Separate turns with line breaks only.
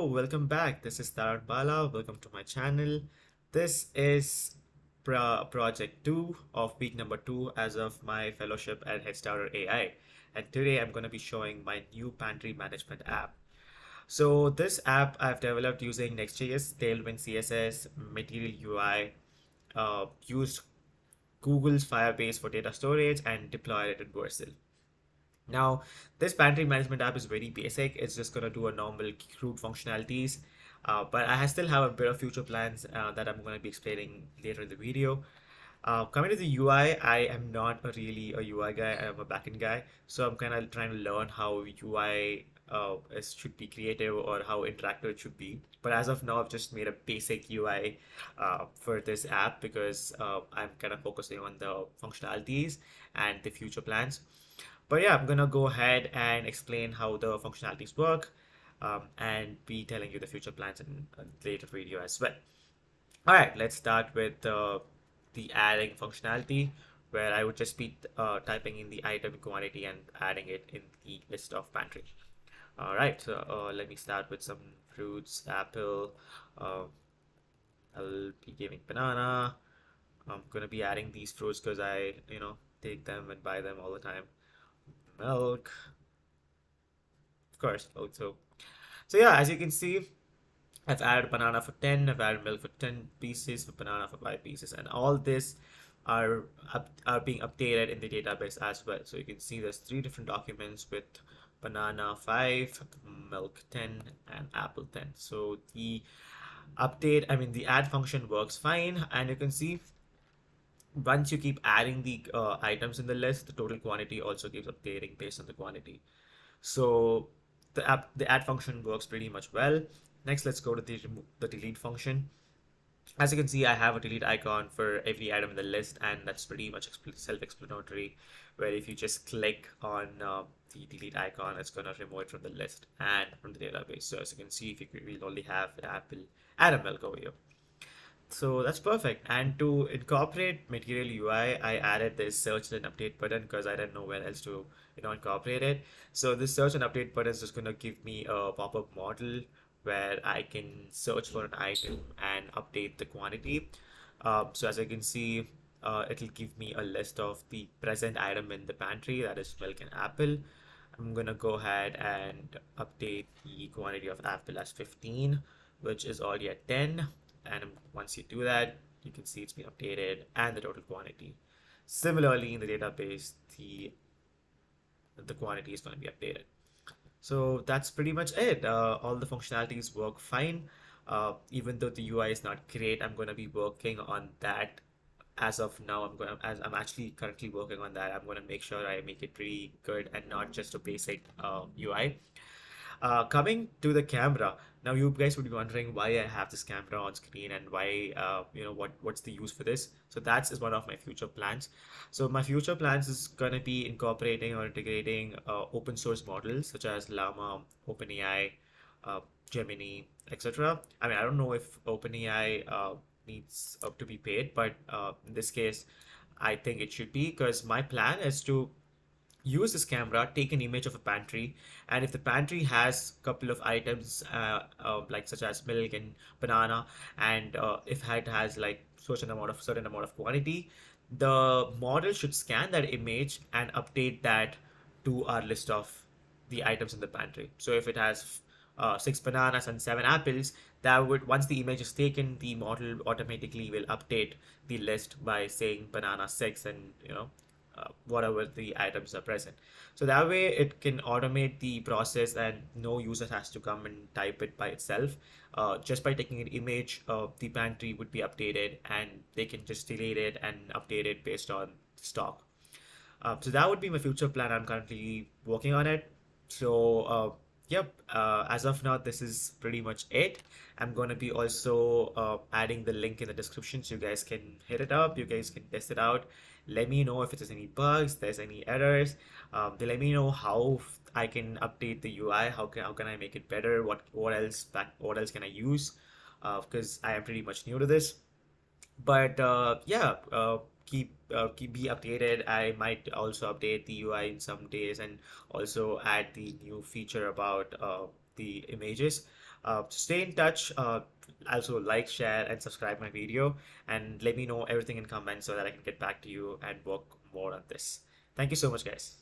Hello, welcome back. This is Tharan Bala. Welcome to my channel. This is Project 2 of week number 2 as of my fellowship at HeadStarter AI. And today I'm going to be showing my new Pantry Management app. So this app I've developed using Next.js, TailwindCSS, Material UI, used Google's Firebase for data storage and deployed it in Vercel. Now, this pantry management app is very basic. It's just going to do a normal crude functionalities. But I still have a bit of future plans that I'm going to be explaining later in the video. Coming to the UI, I am not really a UI guy. I'm a backend guy. So I'm kind of trying to learn how UI should be creative or how interactive it should be. But as of now, I've just made a basic UI for this app because I'm kind of focusing on the functionalities and the future plans. But yeah, I'm gonna go ahead and explain how the functionalities work and be telling you the future plans in a later video as well. All right, let's start with the adding functionality where I would just be typing in the item quantity and adding it in the list of pantry. All right, so let me start with some fruits, apple. Uh, I'll be giving banana. I'm gonna be adding these fruits because I take them and buy them all the time. Milk, of course, also. So yeah, as you can see, I've added banana for 10, I've added milk for 10 pieces, for banana for 5 pieces, and all this are being updated in the database as well. So you can see there's 3 different documents with banana 5, milk 10, and apple 10. So the add function works fine, and you can see once you keep adding the items in the list, the total quantity also keeps updating based on the quantity. So the add function works pretty much well. Next, let's go to the delete function. As you can see, I have a delete icon for every item in the list, and that's pretty much self-explanatory, where if you just click on the delete icon, it's going to remove it from the list and from the database. So as you can see, we'll only have an apple and a milk over here. So that's perfect. And to incorporate Material UI, I added this search and update button because I didn't know where else to incorporate it. So this search and update button is just going to give me a pop-up model where I can search for an item and update the quantity. So as I can see, it'll give me a list of the present item in the pantry, that is milk and apple. I'm gonna go ahead and update the quantity of apple as 15, which is already at 10. And once you do that, you can see it's been updated and the total quantity. Similarly, in the database, the quantity is going to be updated. So that's pretty much it. All the functionalities work fine. Even though the UI is not great, I'm going to be working on that. As of now, as I'm actually currently working on that. I'm going to make sure I make it pretty good and not just a basic UI. Coming to the camera, now you guys would be wondering why I have this camera on screen and why, what's the use for this? So that is one of my future plans. So my future plans is going to be incorporating or integrating open source models such as Llama, OpenAI, Gemini, etc. I mean, I don't know if OpenAI needs to be paid, but in this case, I think it should be because my plan is to use this camera, take an image of a pantry, and if the pantry has a couple of items like such as milk and banana, and if it has like certain amount of quantity, the model should scan that image and update that to our list of the items in the pantry. So if it has 6 bananas and 7 apples, that would once the image is taken, the model automatically will update the list by saying banana 6 and whatever the items are present. So that way it can automate the process and no user has to come and type it by itself. Just by taking an image, the pantry would be updated and they can just delete it and update it based on stock. So that would be my future plan. I'm currently working on it. So yep, as of now, this is pretty much it. I'm going to be also adding the link in the description so you guys can hit it up. You guys can test it out. Let me know if there's any bugs, there's any errors. They let me know how I can update the UI. How can I make it better? What else can I use? Because I am pretty much new to this. But yeah, keep be updated. I might also update the UI in some days and also add the new feature about the images. Stay in touch. Also like, share, and subscribe my video, and let me know everything in comments so that I can get back to you and work more on this. Thank you so much, guys.